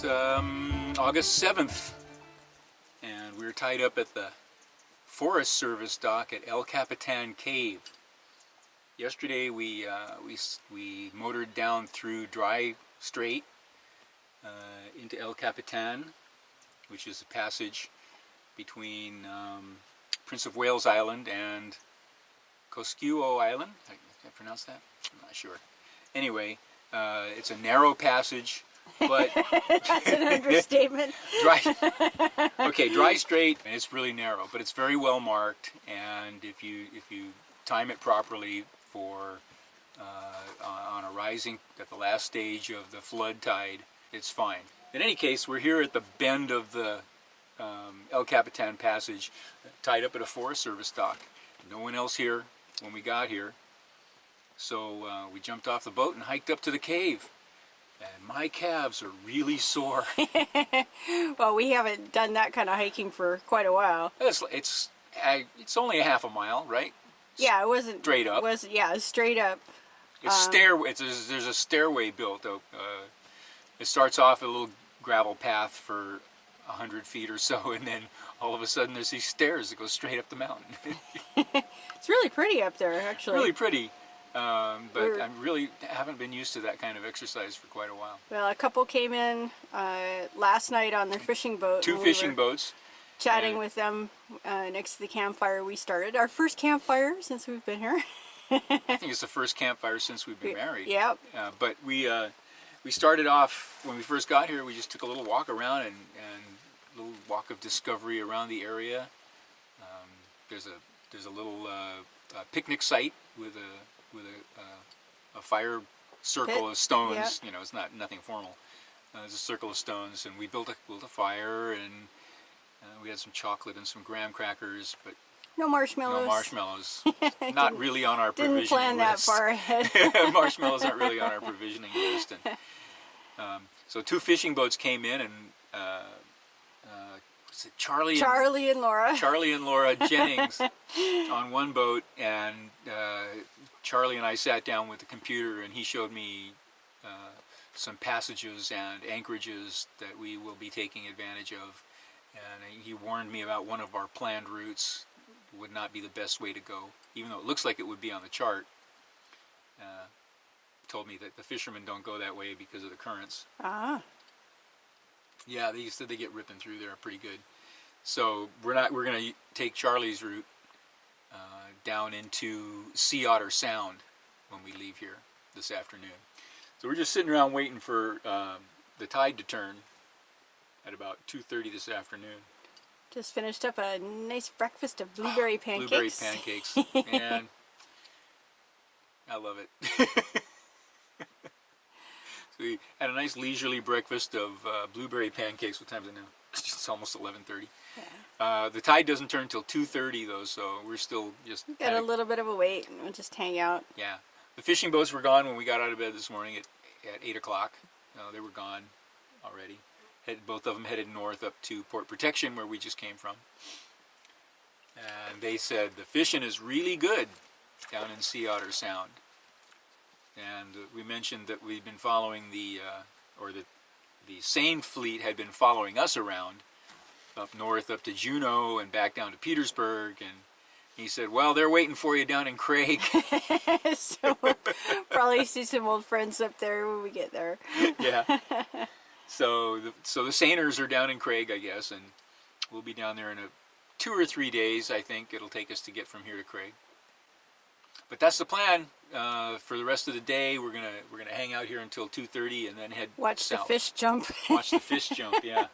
August 7th, and we're tied up at the Forest Service dock at El Capitan Cave. Yesterday we motored down through Dry Strait into El Capitan, which is a passage between Prince of Wales Island and Cosquio Island. Can I pronounce that? I'm not sure. Anyway, it's a narrow passage, but that's an understatement. Dry Strait, and it's really narrow, but it's very well marked, and if you time it properly for on a rising at the last stage of the flood tide, it's fine. In any case, we're here at the bend of the El Capitan Passage, tied up at a Forest Service dock. No one else here when we got here, so we jumped off the boat and hiked up to the cave. And my calves are really sore. Well, we haven't done that kind of hiking for quite a while. It's only a half a mile, right? Yeah, it wasn't straight up. It's straight up. There's a stairway built up. It starts off a little gravel path for 100 feet or so, and then all of a sudden there's these stairs that go straight up the mountain. It's really pretty up there, actually. Really pretty. But I really haven't been used to that kind of exercise for quite a while. Well, a couple came in last night on their fishing boat. Two fishing boats. Chatting with them next to the campfire we started. Our first campfire since we've been here. I think it's the first campfire since we've been married. Yep. But we started off, when we first got here, we just took a little walk around and a little walk of discovery around the area. There's a little picnic site with a fire circle of stones. Yep. You know, it's nothing formal. There's a circle of stones, and we built a fire, and we had some chocolate and some graham crackers, but no marshmallows. No marshmallows. Not really on our provisioning list. Didn't plan that far ahead. Marshmallows aren't really on our provisioning list. And, so two fishing boats came in, and was it Charlie and Laura Jennings on one boat, and Charlie and I sat down with the computer, and he showed me some passages and anchorages that we will be taking advantage of, and he warned me about one of our planned routes would not be the best way to go, even though it looks like it would be on the chart. Told me that the fishermen don't go that way because of the currents. Ah. Yeah, they said they get ripping through there pretty good. So we're going to take Charlie's route down into Sea Otter Sound when we leave here this afternoon. So we're just sitting around waiting for the tide to turn at about 2:30 this afternoon. Just finished up a nice breakfast of blueberry pancakes. Blueberry pancakes, man. I love it. So we had a nice leisurely breakfast of blueberry pancakes. What time is it now? It's almost 11:30. Yeah. The tide doesn't turn until 2:30 though, so we're still just... We've got a little bit of a wait, and we'll just hang out. Yeah. The fishing boats were gone when we got out of bed this morning at 8 o'clock. They were gone already. Both of them headed north up to Port Protection, where we just came from. And they said the fishing is really good down in Sea Otter Sound. And we mentioned that we've been following the seine fleet had been following us around up north, up to Juneau and back down to Petersburg. And he said, well, they're waiting for you down in Craig. So we'll probably see some old friends up there when we get there. Yeah. So the seiners are down in Craig, I guess, and we'll be down there in 2 or 3 days, I think it'll take us to get from here to Craig. But that's the plan. For the rest of the day, we're gonna hang out here until 2:30 and then head Watch south. The fish jump. Watch the fish jump, yeah.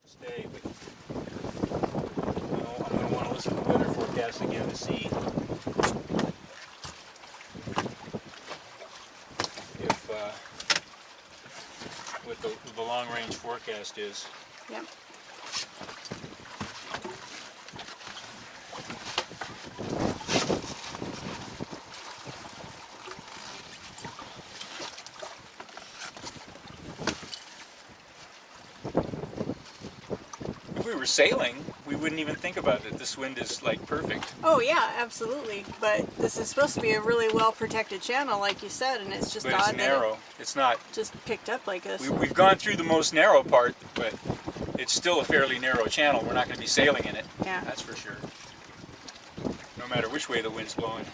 Stay, but I'm going to want to listen to the weather forecast again to see if what the long-range forecast is. Yep. we were sailing, we wouldn't even think about it. This wind is like perfect. Oh yeah, absolutely. But this is supposed to be a really well protected channel, like you said, and it's just But odd it's narrow. It's not. that it just picked up like this. We've gone through the most narrow part, but it's still a fairly narrow channel. We're not going to be sailing in it. Yeah. That's for sure. No matter which way the wind's blowing.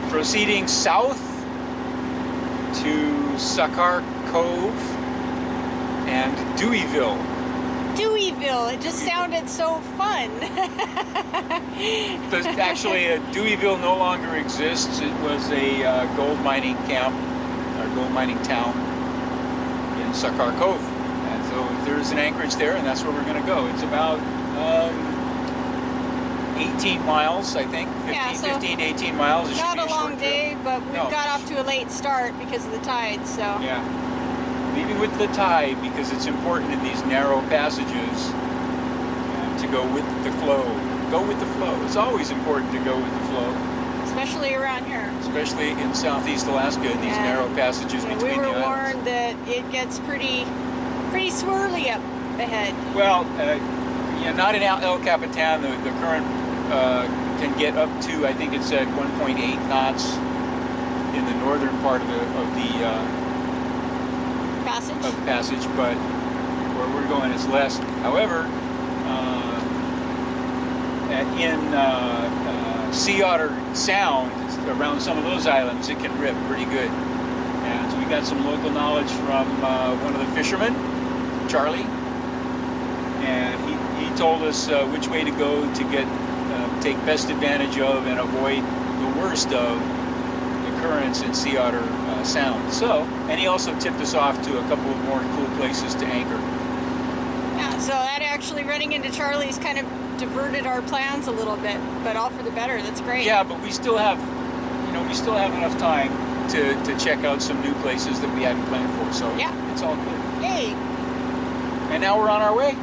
Proceeding south to Sucker Cove and Deweyville. Deweyville, it just sounded so fun. Actually, Deweyville no longer exists. It was a gold mining camp, or gold mining town in Sucker Cove. And so there's an anchorage there, and that's where we're going to go. It's about 18 miles, I think. 15 to 18 miles. It Not should be a long short day, trip. but we No. got off to a late start because of the tide, so. Yeah. Leaving with the tide because it's important in these narrow passages to go with the flow. Go with the flow. It's always important to go with the flow, Especially around here. especially in southeast Alaska in these narrow passages Yeah, between we the were islands. warned that it gets pretty swirly up ahead. Well, not in El Capitan. The current can get up to, I think it's at 1.8 knots in the northern part of the passage, but where we're going is less. However, in Sea Otter Sound, around some of those islands, it can rip pretty good. And so we got some local knowledge from one of the fishermen, Charlie, and he told us which way to go to get take best advantage of and avoid the worst of the currents in Sea Otter Sound. So, and he also tipped us off to a couple of more cool places to anchor. Yeah, so that actually running into Charlie's kind of diverted our plans a little bit, but all for the better. That's great. Yeah, but we still have, enough time to check out some new places that we hadn't planned for. So yeah, it's all good. Hey. And now we're on our way.